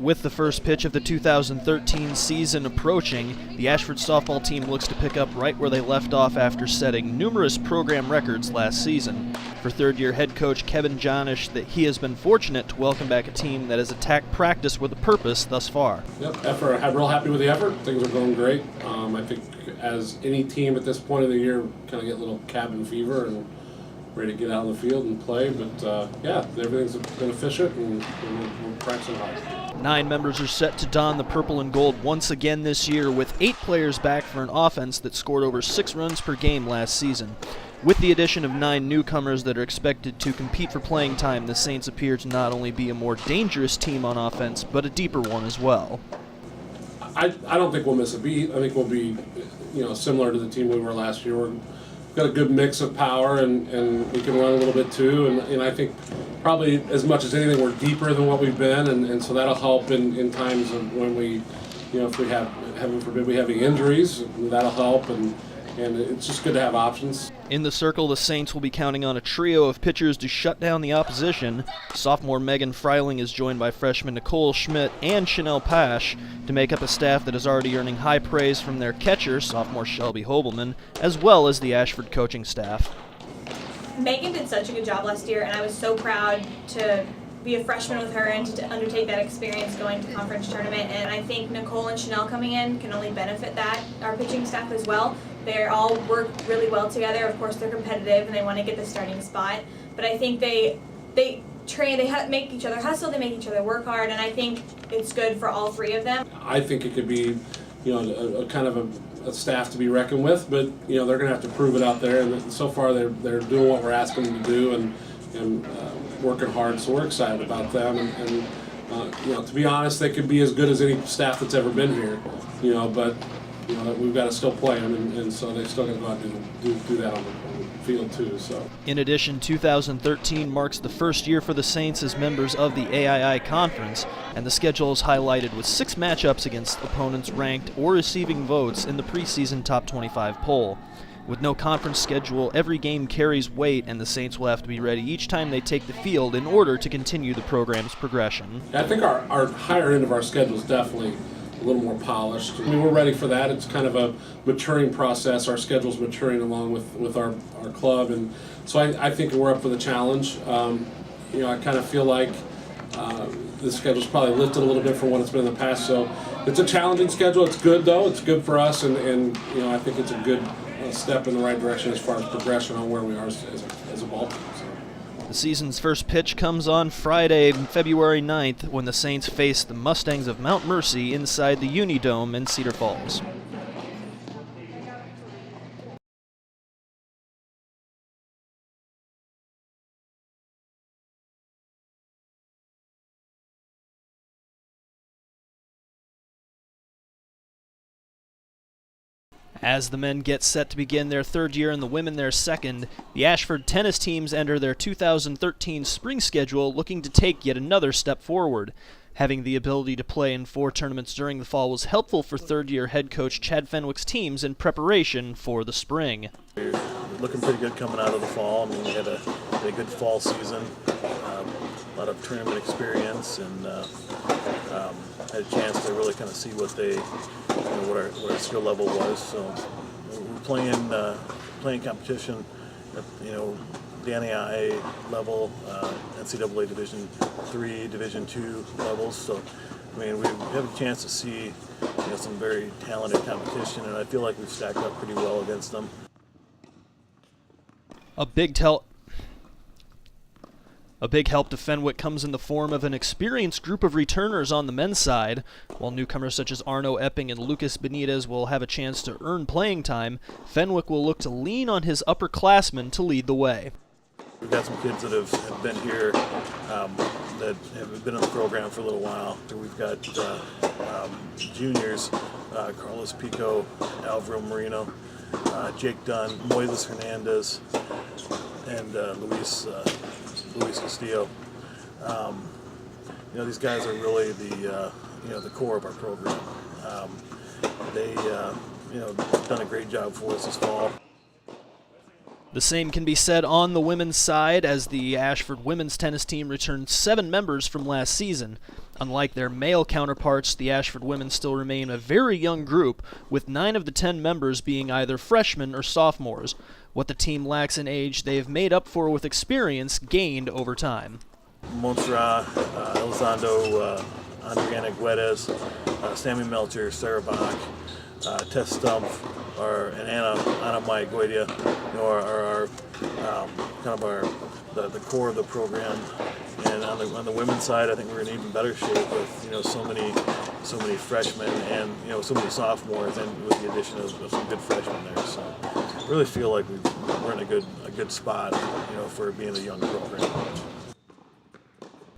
With the first pitch of the 2013 season approaching, the Ashford softball team looks to pick up right where they left off after setting numerous program records last season. For third-year head coach Kevin Jonish, that he has been fortunate to welcome back a team that has attacked practice with a purpose thus far. Yep, I'm real happy with the effort. Things are going great. I think as any team at this point of the year, kind of get a little cabin fever and ready to get out on the field and play. But yeah, everything's been efficient and we're practicing hard. 9 members are set to don the purple and gold once again this year, with 8 players back for an offense that scored over 6 runs per game last season. With the addition of 9 newcomers that are expected to compete for playing time, the Saints appear to not only be a more dangerous team on offense, but a deeper one as well. I don't think we'll miss a beat. I think we'll be, similar to the team we were last year. We've got a good mix of power and we can run a little bit too. And I think probably as much as anything, we're deeper than what we've been. And so that'll help in times of when we, if we have, heaven forbid, we have any injuries, that'll help. And it's just good to have options. In the circle, the Saints will be counting on a trio of pitchers to shut down the opposition. Sophomore Megan Freiling is joined by freshman Nicole Schmidt and Chanel Pash to make up a staff that is already earning high praise from their catcher, sophomore Shelby Hobelman, as well as the Ashford coaching staff. Megan did such a good job last year, and I was so proud to be a freshman with her and to undertake that experience going to conference tournament. And I think Nicole and Chanel coming in can only benefit that, our pitching staff as well. They all work really well together. Of course, they're competitive and they want to get the starting spot. But I think they train, make each other hustle, they make each other work hard, and I think it's good for all 3 of them. I think it could be, a kind of a staff to be reckoned with, but they're going to have to prove it out there. And so far, they're doing what we're asking them to do and working hard. So we're excited about them. And to be honest, they could be as good as any staff that's ever been here. But we've got to still play them, and so they still got to go out and do that on the field too. So. In addition, 2013 marks the first year for the Saints as members of the AII Conference, and the schedule is highlighted with 6 matchups against opponents ranked or receiving votes in the preseason top 25 poll. With no conference schedule, every game carries weight, and the Saints will have to be ready each time they take the field in order to continue the program's progression. I think our higher end of our schedule is definitely a little more polished. I mean, we're ready for that. It's kind of a maturing process. Our schedule's maturing along with our club, and so I think we're up for the challenge. I kind of feel like the schedule's probably lifted a little bit from what it's been in the past, so it's a challenging schedule. It's good, though. It's good for us, and I think it's a good step in the right direction as far as progression on where we are as a ball team. So. The season's first pitch comes on Friday, February 9th, when the Saints face the Mustangs of Mount Mercy inside the Unidome in Cedar Falls. As the men get set to begin their 3rd year and the women their 2nd, the Ashford tennis teams enter their 2013 spring schedule looking to take yet another step forward. Having the ability to play in 4 tournaments during the fall was helpful for 3rd-year head coach Chad Fenwick's teams in preparation for the spring. We're looking pretty good coming out of the fall. I mean, we had a good fall season, a lot of tournament experience, and had a chance to really kind of see what our skill level was. So we're playing competition at the NAIA level, NCAA Division III, Division II levels. So I mean, we have a chance to see some very talented competition, and I feel like we've stacked up pretty well against them. A big help to Fenwick comes in the form of an experienced group of returners on the men's side. While newcomers such as Arno Epping and Lucas Benitez will have a chance to earn playing time, Fenwick will look to lean on his upperclassmen to lead the way. We've got some kids that have been here that have been in the program for a little while. We've got juniors, Carlos Pico, Alvaro Marino, Jake Dunn, Moises Hernandez, and Luis Castillo. These guys are really the core of our program. They done a great job for us this fall. The same can be said on the women's side, as the Ashford women's tennis team returned 7 members from last season. Unlike their male counterparts, the Ashford women still remain a very young group, with 9 of the 10 members being either freshmen or sophomores. What the team lacks in age, they have made up for with experience gained over time. Monserrat, Elizondo, Adriana Guedes, Sammy Melcher, Sarah Bach, Tess Stumpf, and Anna Mayaguedia, are the core of the program. And on the women's side, I think we're in even better shape with so many freshmen and so many sophomores, and with the addition of some good freshmen there. So I really feel like we're in a good spot for being a young program.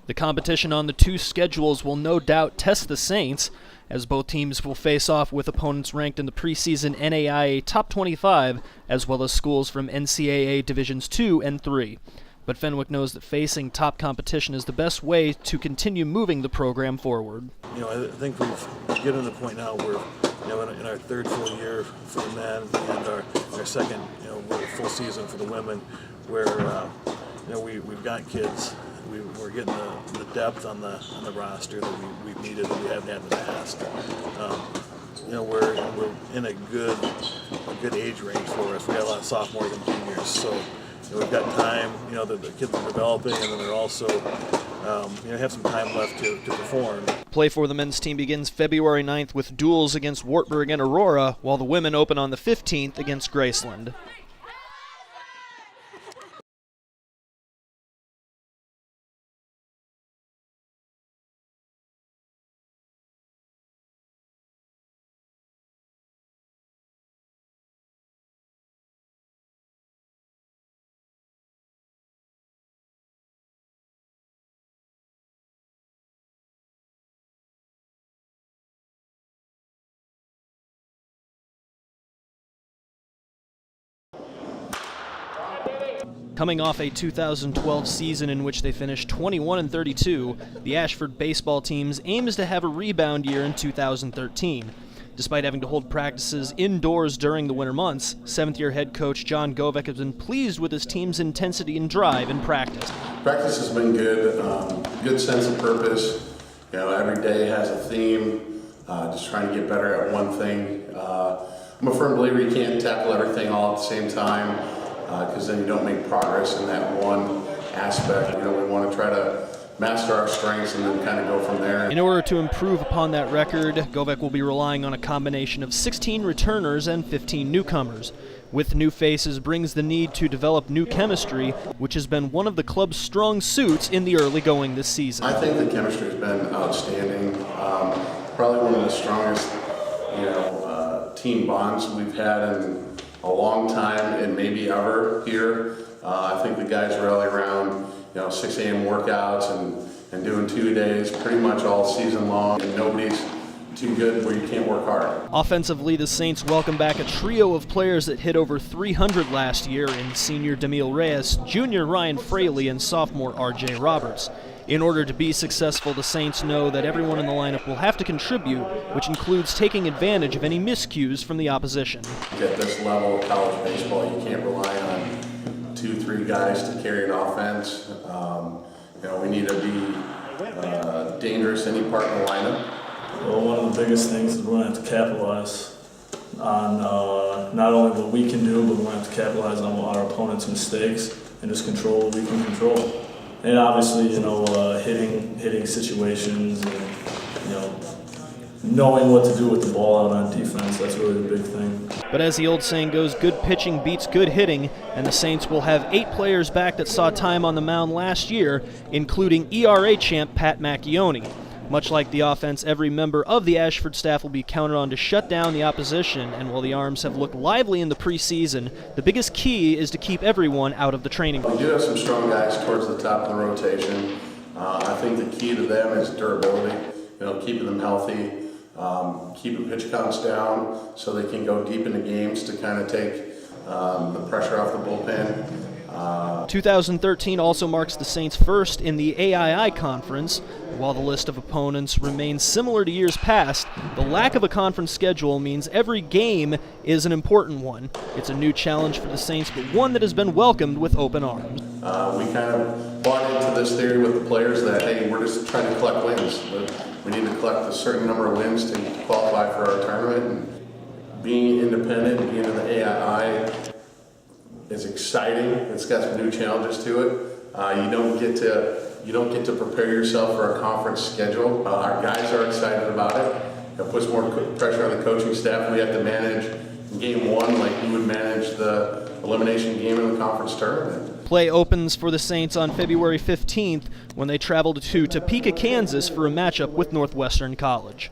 The competition on the 2 schedules will no doubt test the Saints, as both teams will face off with opponents ranked in the preseason NAIA Top 25, as well as schools from NCAA Divisions 2 and 3. But Fenwick knows that facing top competition is the best way to continue moving the program forward. I think we've getting to the point now where in our third full year for the men and our second full season for the women, where we've got kids. We're getting the depth on the roster that we've needed that we haven't had in the past. We're in a good age range for us. We got a lot of sophomores and juniors, so we've got time. The kids are developing, and then they're also have some time left to perform. Play for the men's team begins February 9th with duels against Wartburg and Aurora, while the women open on the 15th against Graceland. Coming off a 2012 season in which they finished 21-32, the Ashford baseball teams aims to have a rebound year in 2013. Despite having to hold practices indoors during the winter months, 7th-year head coach John Govek has been pleased with his team's intensity and drive in practice. Practice has been good, good sense of purpose. Every day has a theme, just trying to get better at one thing. I'm a firm believer you can't tackle everything all at the same time, because then you don't make progress in that one aspect. We want to try to master our strengths and then kind of go from there. In order to improve upon that record, Govek will be relying on a combination of 16 returners and 15 newcomers. With new faces brings the need to develop new chemistry, which has been one of the club's strong suits in the early going this season. I think the chemistry has been outstanding. Probably one of the strongest, team bonds we've had in a long time and maybe ever here. I think the guys rally around 6 a.m. workouts and doing 2 days pretty much all season long, and nobody's too good where you can't work hard. Offensively, the Saints welcome back a trio of players that hit over 300 last year in senior Demille Reyes, junior Ryan Fraley, and sophomore R.J. Roberts. In order to be successful, the Saints know that everyone in the lineup will have to contribute, which includes taking advantage of any miscues from the opposition. At this level of college baseball, you can't rely on 2-3 guys to carry an offense. We need to be dangerous any part in the lineup. Well, one of the biggest things is we're going to have to capitalize on not only what we can do, but we're going to have to capitalize on our opponent's mistakes and just control what we can control. And obviously, hitting situations and, knowing what to do with the ball out on defense, that's really the big thing. But as the old saying goes, good pitching beats good hitting, and the Saints will have 8 players back that saw time on the mound last year, including ERA champ Pat Macchione. Much like the offense, every member of the Ashford staff will be counted on to shut down the opposition, and while the Arms have looked lively in the preseason, the biggest key is to keep everyone out of the training room. We do have some strong guys towards the top of the rotation. I think the key to them is durability, keeping them healthy, keeping pitch counts down so they can go deep into games to kind of take the pressure off the bullpen. 2013 also marks the Saints' first in the AII Conference. While the list of opponents remains similar to years past, the lack of a conference schedule means every game is an important one. It's a new challenge for the Saints, but one that has been welcomed with open arms. We kind of bought into this theory with the players that, hey, we're just trying to collect wins. We need to collect a certain number of wins to qualify for our tournament. And being independent, being in the AII is exciting. It's got some new challenges to it. You don't get to prepare yourself for a conference schedule. Our guys are excited about it. It puts more pressure on the coaching staff. We have to manage game one like we would manage the elimination game in the conference tournament. Play opens for the Saints on February 15th when they travel to Topeka, Kansas for a matchup with Northwestern College.